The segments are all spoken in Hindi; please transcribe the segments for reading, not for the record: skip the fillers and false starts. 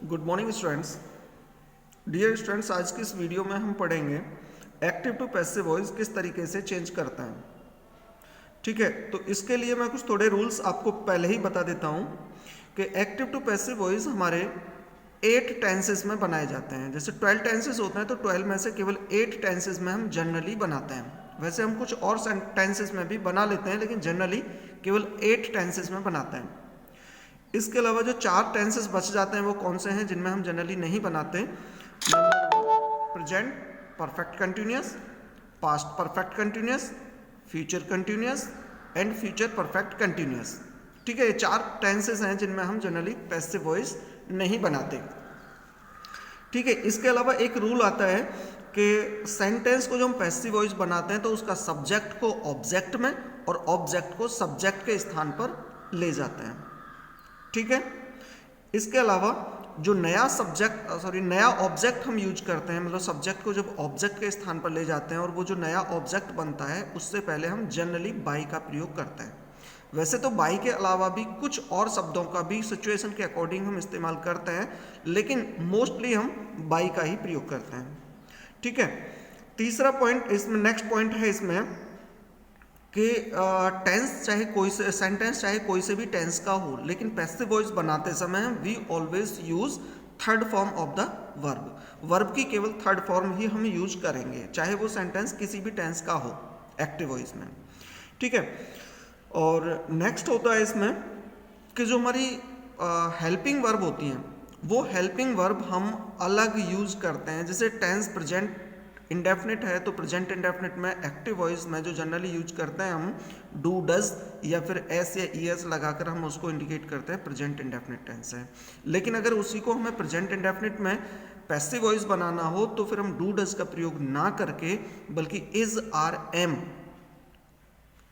Good morning students. Dear students, आज की इस वीडियो में हम पढ़ेंगे एक्टिव टू पैसिव वॉइस किस तरीके से चेंज करता है। ठीक है, तो इसके लिए मैं कुछ थोड़े रूल्स आपको पहले ही बता देता हूं कि एक्टिव टू पैसिव वॉइस हमारे 8 टेंसेस में बनाए जाते हैं। जैसे 12 टेंसेस होते हैं तो 12 में से केवल 8 टेंसेस में हम जनरली बनाते हैं। वैसे हम कुछ और टेंसेस में भी बना लेते हैं, लेकिन जनरली केवल 8 टेंसेस में बनाते हैं। इसके अलावा जो 4 टेंसेस बच जाते हैं वो कौन से हैं जिनमें हम जनरली नहीं बनाते? Present perfect continuous, past perfect continuous, future continuous and future perfect continuous. ठीक है, ये 4 टेंसेस हैं जिनमें हम जनरली पैसिव वॉइस नहीं बनाते। ठीक है, इसके अलावा एक रूल आता है कि सेंटेंस को जो हम पैसिव वॉइस बनाते हैं तो उसका सब्जेक्ट को ऑब्जेक्ट में और ऑब्जेक्ट को सब्जेक्ट के स्थान पर ले जाते हैं। ठीक है, इसके अलावा जो नया नया ऑब्जेक्ट हम यूज करते हैं, मतलब सब्जेक्ट को जब ऑब्जेक्ट के स्थान पर ले जाते हैं और वो जो नया ऑब्जेक्ट बनता है उससे पहले हम जनरली बाई का प्रयोग करते हैं। वैसे तो बाई के अलावा भी कुछ और शब्दों का भी सिचुएशन के अकॉर्डिंग हम इस्तेमाल करते हैं, लेकिन मोस्टली हम बाई का ही प्रयोग करते हैं। ठीक है, तीसरा पॉइंट इसमें, नेक्स्ट पॉइंट है इसमें कि टेंस चाहे कोई से सेंटेंस चाहे कोई से भी टेंस का हो, लेकिन पैसिव वॉइस बनाते समय we always use third form of the verb. Verb की केवल थर्ड फॉर्म ही हम यूज करेंगे, चाहे वो सेंटेंस किसी भी टेंस का हो एक्टिव वॉइस में। ठीक है, और नेक्स्ट होता है इसमें कि जो हमारी हेल्पिंग वर्ब होती हैं वो हेल्पिंग वर्ब हम अलग यूज करते हैं। जैसे टेंस प्रेजेंट इंडेफिनिट है तो प्रेजेंट इंडेफिनिट में एक्टिव वॉइस में जो जनरली यूज करते हैं हम डू डज या फिर एस या ई एस लगाकर हम उसको इंडिकेट करते हैं प्रेजेंट इंडेफिनिट टेंस है। लेकिन अगर उसी को हमें प्रेजेंट इंडेफिनिट में पैसिव वॉइस बनाना हो तो फिर हम डू डज का प्रयोग ना करके बल्कि is R am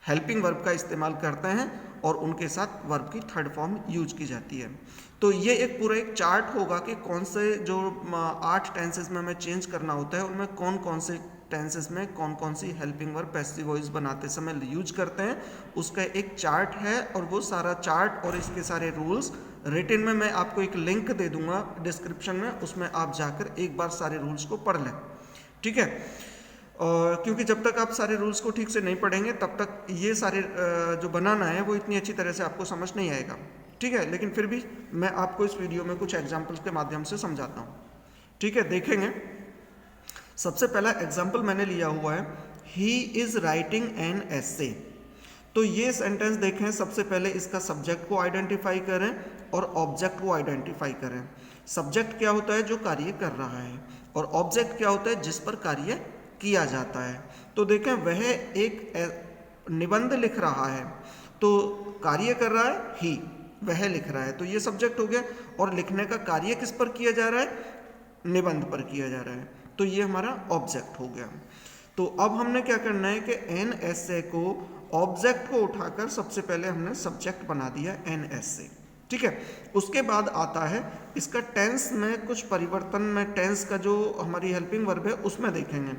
helping verb का इस्तेमाल करते हैं और उनके साथ वर्ब की थर्ड फॉर्म यूज की जाती है। तो ये एक पूरा एक चार्ट होगा कि कौन से जो 8 टेंसेस में हमें चेंज करना होता है उनमें कौन कौन से टेंसेस में कौन कौन सी हेल्पिंग वर्ब पैसिव वॉइस बनाते समय यूज करते हैं, उसका एक चार्ट है। और वो सारा चार्ट और इसके सारे रूल्स रिटन में मैं आपको एक लिंक दे दूंगा डिस्क्रिप्शन में, उसमें आप जाकर एक बार सारे रूल्स को पढ़ लें। ठीक है, क्योंकि जब तक आप सारे रूल्स को ठीक से नहीं पढ़ेंगे तब तक ये सारे जो बनाना है वो इतनी अच्छी तरह से आपको समझ नहीं आएगा। ठीक है, लेकिन फिर भी मैं आपको इस वीडियो में कुछ एग्जाम्पल्स के माध्यम से समझाता हूँ। ठीक है, देखेंगे। सबसे पहला एग्जाम्पल मैंने लिया हुआ है, he is writing an essay. तो ये सेंटेंस देखें, सबसे पहले इसका सब्जेक्ट को आइडेंटिफाई करें और ऑब्जेक्ट को आइडेंटिफाई करें। सब्जेक्ट क्या होता है? जो कार्य कर रहा है। और ऑब्जेक्ट क्या होता है? जिस पर कार्य किया जाता है। तो देखें, वह एक निबंध लिख रहा है, तो कार्य कर रहा है ही, वह लिख रहा है, तो ये सब्जेक्ट हो गया। और लिखने का कार्य किस पर किया जा रहा है? निबंध पर किया जा रहा है, तो ये हमारा ऑब्जेक्ट हो गया। तो अब हमने क्या करना है कि एन एसे को, ऑब्जेक्ट को उठाकर सबसे पहले हमने सब्जेक्ट बना दिया एन एसे। ठीक है, उसके बाद आता है इसका टेंस में कुछ परिवर्तन में, टेंस का जो हमारी हेल्पिंग वर्ब है उसमें देखेंगे।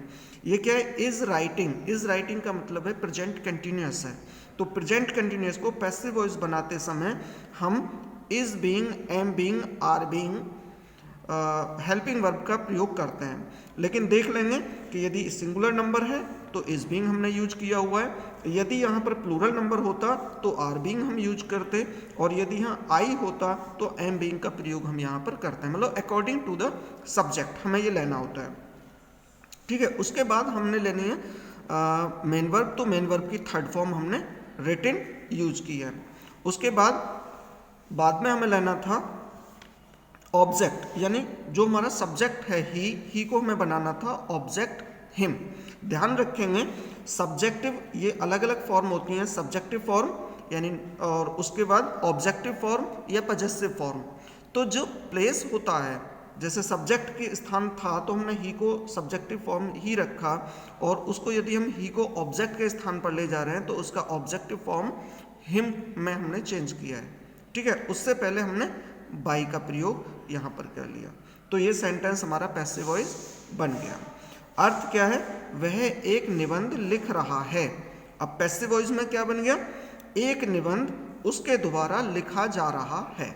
ये क्या है? Is writing. इज राइटिंग का मतलब है प्रेजेंट कंटिन्यूअस है। तो प्रेजेंट कंटिन्यूअस को पैसिव वॉइस बनाते समय हम is being, am being, are being helping verb का प्रयोग करते हैं। लेकिन देख लेंगे कि यदि सिंगुलर नंबर है तो इज बीइंग हमने यूज किया हुआ है, यदि यहाँ पर प्लूरल नंबर होता तो आर बीइंग हम यूज करते, और यदि यहाँ आई होता तो एम बीइंग का प्रयोग हम यहाँ पर करते हैं। मतलब अकॉर्डिंग टू द सब्जेक्ट हमें ये लेना होता है। ठीक है, उसके बाद हमने लेनी है मेन वर्ब। तो मेन वर्ब की थर्ड फॉर्म हमने रिटन यूज की है। उसके बाद में हमें लेना था ऑब्जेक्ट, यानी जो हमारा सब्जेक्ट है ही को हमें बनाना था ऑब्जेक्ट हिम। ध्यान रखेंगे, सब्जेक्टिव ये अलग अलग फॉर्म होती हैं, सब्जेक्टिव फॉर्म यानी, और उसके बाद ऑब्जेक्टिव फॉर्म या पजेसिव फॉर्म। तो जो प्लेस होता है, जैसे सब्जेक्ट के स्थान था तो हमने ही को सब्जेक्टिव फॉर्म ही रखा, और उसको यदि हम ही को ऑब्जेक्ट के स्थान पर ले जा रहे हैं तो उसका ऑब्जेक्टिव फॉर्म हिम में हमने चेंज किया है। ठीक है, उससे पहले हमने बाई का प्रयोग यहाँ पर कर लिया। तो ये सेंटेंस हमारा पैसिव वॉइस बन गया। अर्थ क्या है? वह एक निबंध लिख रहा है। अब पैसिव वॉइस में क्या बन गया? एक निबंध उसके द्वारा लिखा जा रहा है।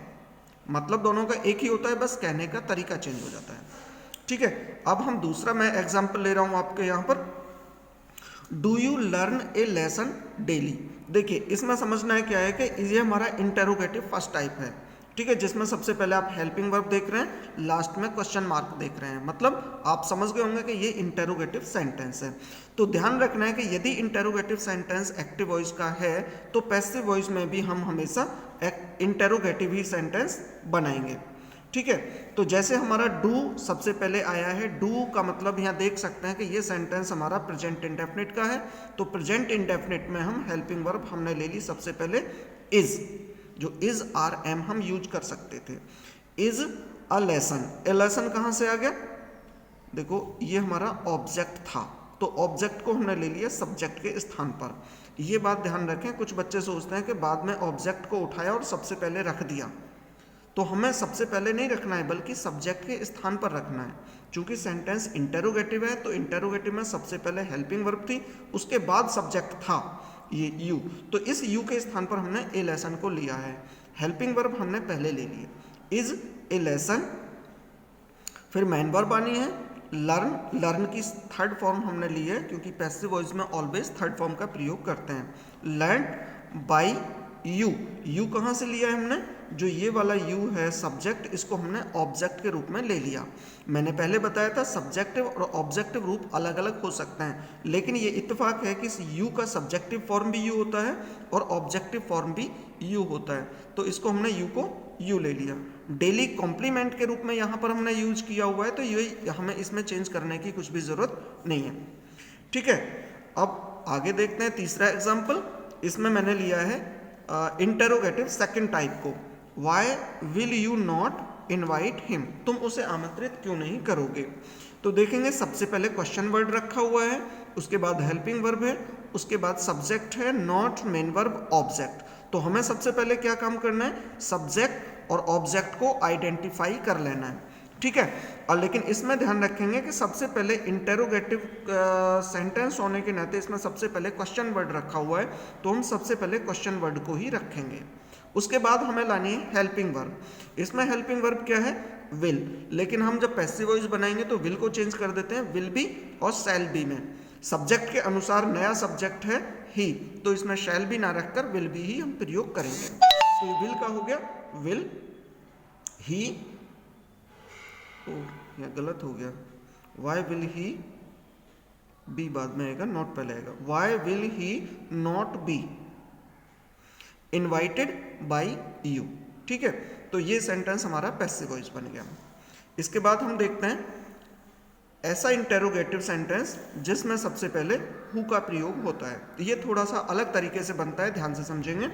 मतलब दोनों का एक ही होता है, बस कहने का तरीका चेंज हो जाता है। ठीक है, अब हम दूसरा मैं एग्जाम्पल ले रहा हूं आपके यहाँ पर, do you learn A lesson daily. देखिए इसमें समझना है क्या है कि ये हमारा इंटेरोगेटिव फर्स्ट टाइप है, ठीक है, जिसमें सबसे पहले आप हेल्पिंग वर्ब देख रहे हैं, लास्ट में क्वेश्चन मार्क देख रहे हैं, मतलब आप समझ गए होंगे कि ये इंटेरोगेटिव सेंटेंस है। तो ध्यान रखना है कि यदि इंटेरोगेटिव सेंटेंस एक्टिव वॉइस का है तो पैसिव वॉइस में भी हम हमेशा इंटेरोगेटिव ही सेंटेंस बनाएंगे। ठीक है, तो जैसे हमारा डू सबसे पहले आया है, डू का मतलब यहाँ देख सकते हैं कि ये सेंटेंस हमारा प्रेजेंट इंडेफिनिट का है, तो प्रेजेंट इंडेफिनिट में हम हेल्पिंग वर्ब हमने ले ली सबसे पहले इज, जो इज आर एम हम यूज कर सकते थे। Is a lesson, A lesson कहाँ से आ गया, देखो ये हमारा ऑब्जेक्ट था, तो ऑब्जेक्ट को हमने ले लिया सब्जेक्ट के स्थान पर। ये बात ध्यान रखें, कुछ बच्चे सोचते हैं कि बाद में ऑब्जेक्ट को उठाया और सबसे पहले रख दिया, तो हमें सबसे पहले नहीं रखना है बल्कि सब्जेक्ट के स्थान पर रखना है। चूंकि सेंटेंस इंटेरोगेटिव है तो इंटेरोगेटिव में सबसे पहले हेल्पिंग वर्ब थी, उसके बाद सब्जेक्ट था ये यू, तो इस यू के स्थान पर हमने ए लेसन को लिया है। हेल्पिंग वर्ब हमने पहले ले लिए, इज ए लेसन, फिर मेन वर्ब आनी है लर्न, लर्न की थर्ड फॉर्म हमने ली है क्योंकि पैसिव वॉइस में ऑलवेज थर्ड फॉर्म का प्रयोग करते हैं। लर्न बाय यू, यू कहाँ से लिया है हमने, जो ये वाला यू है सब्जेक्ट, इसको हमने ऑब्जेक्ट के रूप में ले लिया। मैंने पहले बताया था सब्जेक्टिव और ऑब्जेक्टिव रूप अलग अलग हो सकते हैं, लेकिन ये इत्तेफाक है कि इस यू का सब्जेक्टिव फॉर्म भी यू होता है और ऑब्जेक्टिव फॉर्म भी यू होता है, तो इसको हमने यू को यू ले लिया। डेली कॉम्प्लीमेंट के रूप में यहाँ पर हमने यूज किया हुआ है, तो ये हमें इसमें चेंज करने की कुछ भी ज़रूरत नहीं है। ठीक है, अब आगे देखते हैं तीसरा एग्जाम्पल, इसमें मैंने लिया है इंटेरोगेटिव सेकंड टाइप को, why will you not invite him, तुम उसे आमंत्रित क्यों नहीं करोगे। तो देखेंगे सबसे पहले क्वेश्चन वर्ड रखा हुआ है, उसके बाद हेल्पिंग वर्ब है, उसके बाद सब्जेक्ट है नॉट मेन वर्ब ऑब्जेक्ट। तो हमें सबसे पहले क्या काम करना है, सब्जेक्ट और ऑब्जेक्ट को आइडेंटिफाई कर लेना है। ठीक है, और लेकिन इसमें ध्यान रखेंगे कि सबसे पहले इंटेरोगेटिव सेंटेंस होने के नाते इसमें सबसे पहले क्वेश्चन वर्ड रखा हुआ है, तो हम सबसे पहले क्वेश्चन वर्ड को ही रखेंगे। उसके बाद हमें लानी है हेल्पिंग वर्ब, इसमें हेल्पिंग वर्ब क्या है, विल, लेकिन हम जब पैसिव वॉइस बनाएंगे तो विल को चेंज कर देते हैं विल बी और शैल बी में। सब्जेक्ट के अनुसार नया सब्जेक्ट है ही, तो इसमें शैल बी ना रखकर विल बी ही हम प्रयोग करेंगे। तो विल का हो गया विल ही, यह गलत हो गया, वाई विल ही बी बाद में आएगा, नॉट पहले आएगा, why will he not be invited by you. ठीक है, तो ये सेंटेंस हमारा पैसिव वॉइस बन गया। इसके बाद हम देखते हैं ऐसा इंटेरोगेटिव सेंटेंस जिसमें सबसे पहले हु का प्रयोग होता है। ये थोड़ा सा अलग तरीके से बनता है, ध्यान से समझेंगे।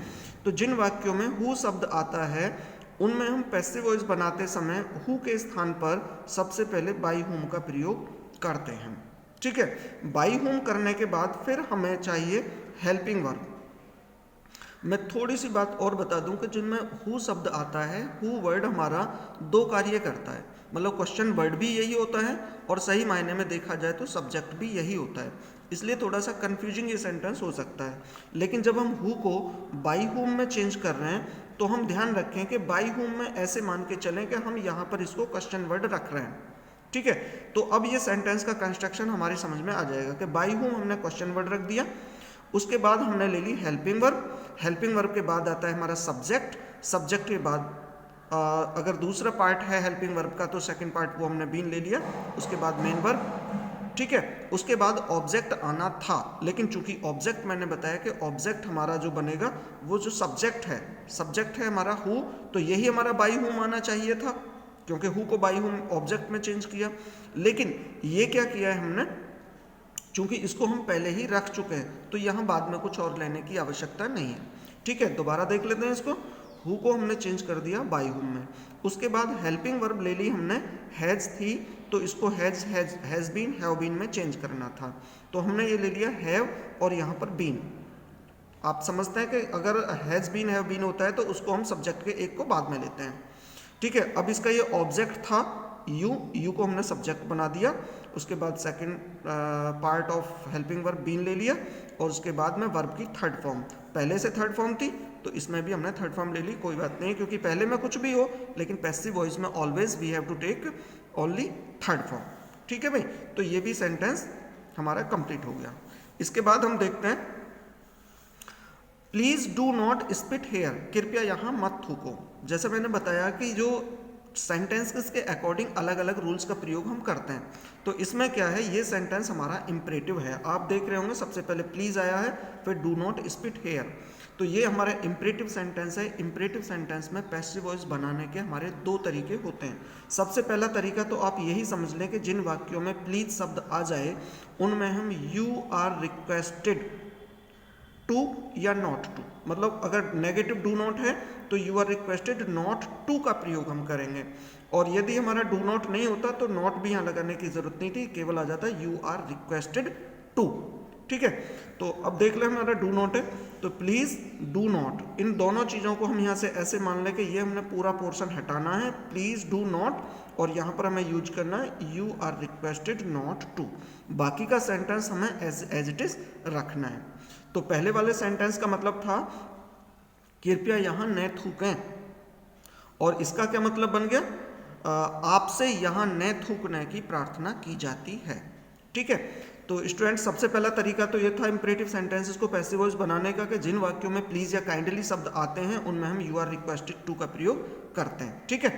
तो जिन वाक्यों में हु शब्द आता है उनमें हम पैसिव वॉइस बनाते समय हु के स्थान पर सबसे पहले बाई हुम का प्रयोग करते हैं। ठीक है, बाई हुम करने के बाद फिर हमें चाहिए हेल्पिंग वर्ब। मैं थोड़ी सी बात और बता दूं कि जिनमें हु शब्द आता है, हु वर्ड हमारा दो कार्य करता है, मतलब क्वेश्चन वर्ड भी यही होता है और सही मायने में देखा जाए तो सब्जेक्ट भी यही होता है, इसलिए थोड़ा सा कंफ्यूजिंग ये सेंटेंस हो सकता है। लेकिन जब हम हु को बाई हुम में चेंज कर रहे हैं तो हम ध्यान रखें कि बाई हुम में ऐसे मान के चलें कि हम यहाँ पर इसको क्वेश्चन वर्ड रख रहे हैं। ठीक है, तो अब ये सेंटेंस का कंस्ट्रक्शन हमारी समझ में आ जाएगा कि बाई हुम हमने क्वेश्चन वर्ड रख दिया, उसके बाद हमने ले ली हेल्पिंग वर्ब, हेल्पिंग वर्ब के बाद आता है हमारा सब्जेक्ट, सब्जेक्ट के बाद अगर दूसरा पार्ट है हेल्पिंग वर्ब का तो सेकंड पार्ट वो हमने बीन ले लिया, उसके बाद मेन वर्ब। ठीक है, उसके बाद ऑब्जेक्ट आना था, लेकिन चूंकि ऑब्जेक्ट मैंने बताया कि ऑब्जेक्ट हमारा जो बनेगा वो जो सब्जेक्ट है हमारा हु, तो यही हमारा बाई हुम आना चाहिए था क्योंकि हु को बाई हुम ऑब्जेक्ट में चेंज किया। लेकिन ये क्या किया है हमने, चूंकि इसको हम पहले ही रख चुके हैं तो यहाँ बाद में कुछ और लेने की आवश्यकता नहीं है। ठीक है, दोबारा देख लेते हैं इसको, हु को हमने चेंज कर दिया बाई हुम में, उसके बाद हेल्पिंग वर्ब ले ली हमने, हैज़ थी तो इसको हैज़ बीन हैव बीन में चेंज करना था, तो हमने ये ले लिया हैव और यहाँ पर बीन। आप समझते हैं कि अगर हैज़ बीन हैव बीन होता है तो उसको हम सब्जेक्ट के एक को बाद में लेते हैं। ठीक है, अब इसका ये ऑब्जेक्ट था यू को हमने सब्जेक्ट बना दिया, उसके बाद second part of helping verb been ले लिया और उसके बाद में वर्ब की थर्ड फॉर्म, पहले से थर्ड फॉर्म थी तो इसमें भी हमने थर्ड फॉर्म ले ली, कोई बात नहीं, क्योंकि पहले में कुछ भी हो लेकिन पैसिव वॉइस में always we have to take only third form. ठीक है भाई, तो ये भी सेंटेंस हमारा कंप्लीट हो गया। इसके बाद हम देखते हैं please do not spit here, कृपया यहाँ मत थूको। जैसे मैंने बताया कि जो सेंटेंसेस के अकॉर्डिंग अलग अलग रूल्स का प्रयोग हम करते हैं, तो इसमें क्या है, ये सेंटेंस हमारा इम्परेटिव है। आप देख रहे होंगे सबसे पहले प्लीज आया है, फिर डू नॉट स्पिट हेयर, तो ये हमारा इम्परेटिव सेंटेंस है। इम्परेटिव सेंटेंस में पैसिव वॉइस बनाने के हमारे दो तरीके होते हैं। सबसे पहला तरीका तो आप यही समझ लें कि जिन वाक्यों में प्लीज शब्द आ जाए उनमें हम यू आर रिक्वेस्टेड टू या नॉट टू, मतलब अगर नेगेटिव डू नॉट है तो you are requested not to का प्रयोग हम करेंगे, और यदि हमारा डू नॉट नहीं होता तो नॉट भी यहाँ लगाने की जरूरत नहीं थी, केवल आ जाता है यू आर रिक्वेस्टेड टू। ठीक है, तो अब देख लें हमारा डू नॉट है, तो प्लीज डू नॉट, इन दोनों चीज़ों को हम यहाँ से ऐसे मान लें कि ये हमने पूरा पोर्शन हटाना है, प्लीज डू नॉट, और यहाँ पर हमें यूज करना है you are requested not to. बाकी का सेंटेंस हमें एज इट इज रखना है। तो पहले वाले सेंटेंस का मतलब था कृपया यहाँ न थूकें, और इसका क्या मतलब बन गया, आपसे यहाँ न थूकने की प्रार्थना की जाती है। ठीक है, तो स्टूडेंट सबसे पहला तरीका तो ये था इंपरेटिव सेंटेंसेस को पैसिव वॉइस बनाने का, कि जिन वाक्यों में प्लीज या काइंडली शब्द आते हैं उनमें हम यू आर रिक्वेस्टेड टू का प्रयोग करते हैं। ठीक है,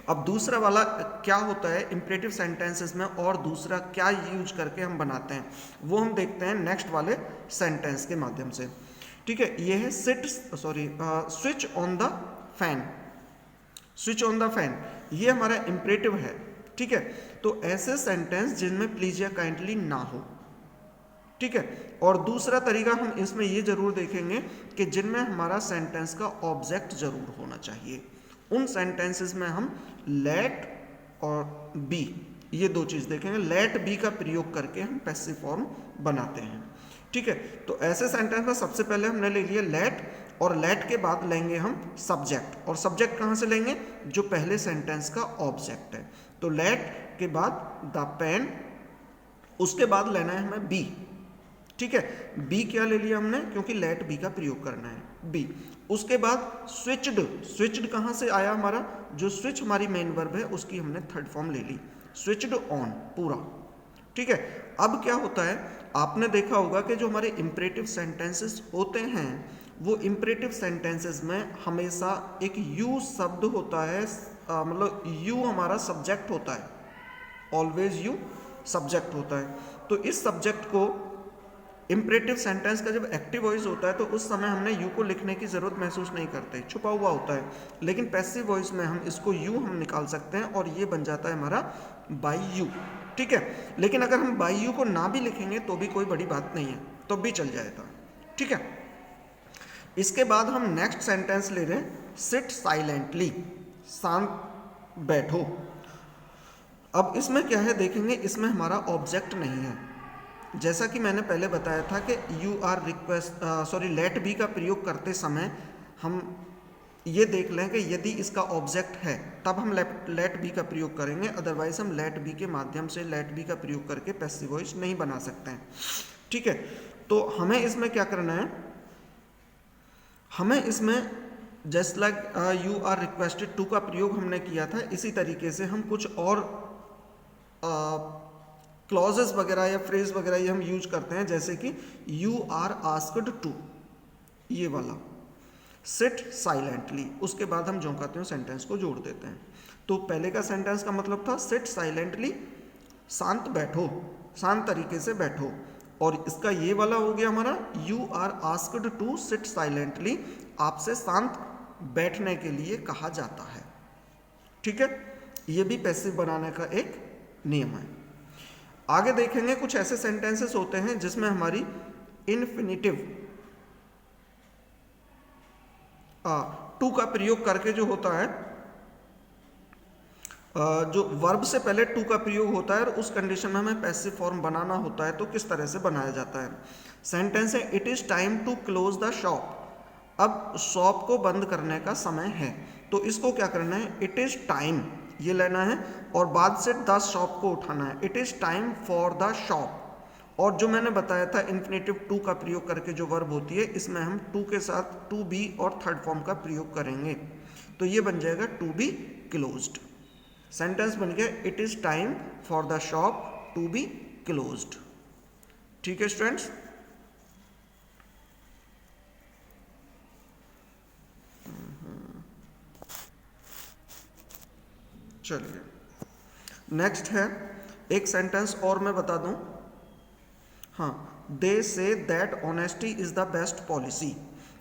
अब दूसरा वाला क्या होता है इंपरेटिव सेंटेंसेस में, और दूसरा क्या यूज करके हम बनाते हैं, वो हम देखते हैं नेक्स्ट वाले सेंटेंस के माध्यम से। ठीक है, ये है switch on the fan, switch on the fan, ये हमारा इंपरेटिव है। ठीक है, तो ऐसे सेंटेंस जिनमें प्लीज या काइंडली ना हो। ठीक है, और दूसरा तरीका हम इसमें ये जरूर देखेंगे कि जिनमें हमारा सेंटेंस का ऑब्जेक्ट जरूर होना चाहिए। उन सेंटेंसेस में हम लेट और बी, ये दो चीज देखेंगे। लेट बी का प्रयोग करके हम पैसिव फॉर्म बनाते हैं। ठीक है, तो ऐसे सेंटेंस में सबसे पहले हमने ले लिया लेट, और लेट के बाद लेंगे हम सब्जेक्ट, और सब्जेक्ट कहाँ से लेंगे, जो पहले सेंटेंस का ऑब्जेक्ट है। तो लेट के बाद द पेन, उसके बाद लेना है हमें बी। ठीक है, बी क्या ले लिया हमने, क्योंकि लेट बी का प्रयोग करना है, बी। उसके बाद स्विच्ड, स्विच्ड कहाँ से आया हमारा, जो स्विच हमारी मेन वर्ब है उसकी हमने थर्ड फॉर्म ले ली, स्विच्ड ऑन पूरा। ठीक है, अब क्या होता है, आपने देखा होगा कि जो हमारे इंपरेटिव सेंटेंसेस होते हैं वो इंपरेटिव सेंटेंसेस में हमेशा एक यू शब्द होता है, मतलब यू हमारा सब्जेक्ट होता है, ऑलवेज यू सब्जेक्ट होता है। तो इस सब्जेक्ट को इंपरेटिव सेंटेंस का जब एक्टिव वॉइस होता है तो उस समय हमने यू को लिखने की जरूरत महसूस नहीं करते, छुपा हुआ होता है, लेकिन पैसिव वॉइस में हम इसको यू हम निकाल सकते हैं और ये बन जाता है हमारा बाई यू। ठीक है, लेकिन अगर हम बाई यू को ना भी लिखेंगे तो भी कोई बड़ी बात नहीं है, तो भी चल जाएगा। ठीक है, इसके बाद हम नेक्स्ट सेंटेंस ले रहे हैं सिट साइलेंटली, शांत बैठो। अब इसमें क्या है देखेंगे, इसमें हमारा ऑब्जेक्ट नहीं है। जैसा कि मैंने पहले बताया था कि यू आर लेट बी का प्रयोग करते समय हम ये देख लें कि यदि इसका ऑब्जेक्ट है तब हम लेट बी का प्रयोग करेंगे, अदरवाइज हम लेट बी के माध्यम से लेट बी का प्रयोग करके पैसिव वॉइस नहीं बना सकते हैं। ठीक है, तो हमें इसमें क्या करना है, हमें इसमें just like you are requested to का प्रयोग हमने किया था, इसी तरीके से हम कुछ और क्लॉजेस वगैरह या फ्रेज वगैरह ये हम यूज करते हैं, जैसे कि यू आर आस्क्ड टू, ये वाला सिट साइलेंटली, उसके बाद हम जो कहते हैं सेंटेंस को जोड़ देते हैं। तो पहले का सेंटेंस का मतलब था सिट साइलेंटली, शांत बैठो, शांत तरीके से बैठो, और इसका ये वाला हो गया हमारा you are asked to sit silently, आपसे शांत बैठने के लिए कहा जाता है। ठीक है, ये भी पैसिव बनाने का एक नियम है। आगे देखेंगे कुछ ऐसे सेंटेंसेस होते हैं जिसमें हमारी इन्फिनिटिव टू का प्रयोग करके जो होता है, जो वर्ब से पहले टू का प्रयोग होता है और उस कंडीशन में हमें पैसिव फॉर्म बनाना होता है, तो किस तरह से बनाया जाता है। सेंटेंस है it is time to close the shop, अब शॉप को बंद करने का समय है, तो इसको क्या करना है, इट इज टाइम ये लेना है और बाद से द शॉप को उठाना है, it is time for the shop, और जो मैंने बताया था इन्फिनेटिव टू का प्रयोग करके जो वर्ब होती है, इसमें हम टू के साथ टू बी और थर्ड फॉर्म का प्रयोग करेंगे, तो ये बन जाएगा टू बी क्लोज्ड। सेंटेंस बन गया it is time for the shop to be closed. ठीक है स्टूडेंट्स, चलिए नेक्स्ट है एक सेंटेंस और मैं बता दूं। हाँ, they say that honesty is the best policy.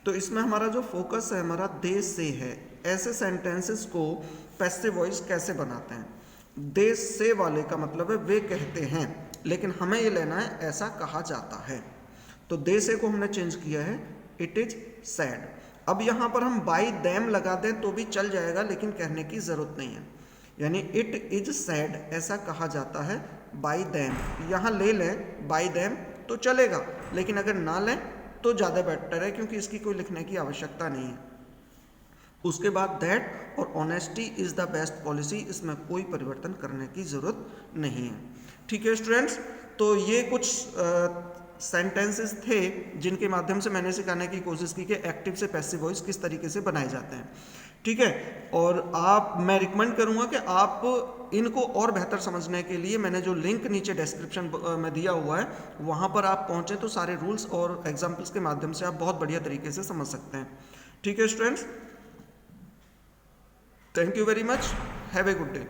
तो इसमें हमारा जो फोकस है हमारा दे से है। ऐसे सेंटेंसेस को पैसिव वॉइस कैसे बनाते हैं? दे से वाले का मतलब है वे कहते हैं, लेकिन हमें ये लेना है ऐसा कहा जाता है। तो दे से को हमने चेंज किया है इट इज सैड। अब यहाँ पर हम बाई दैम लगा दें तो भी चल जाएगा, लेकिन कहने की जरूरत नहीं है। यानी इट इज सैड ऐसा कहा जाता है बाई दैम। यहाँ ले लें बाई दैम तो चलेगा, लेकिन अगर ना लें तो ज़्यादा बेटर है, क्योंकि इसकी कोई लिखने की आवश्यकता नहीं है। उसके बाद दैट और honesty is the best policy, इसमें कोई परिवर्तन करने की जरूरत नहीं है। ठीक है स्टूडेंट्स, तो ये कुछ सेंटेंसेस थे जिनके माध्यम से मैंने सिखाने की कोशिश की कि एक्टिव से पैसिव वॉइस किस तरीके से बनाए जाते हैं। ठीक है, और मैं रिकमेंड करूंगा कि आप इनको और बेहतर समझने के लिए मैंने जो लिंक नीचे डिस्क्रिप्शन में दिया हुआ है वहां पर आप पहुंचे तो सारे रूल्स और एग्जाम्पल्स के माध्यम से आप बहुत बढ़िया तरीके से समझ सकते हैं। ठीक है students, thank you very much, have a good day.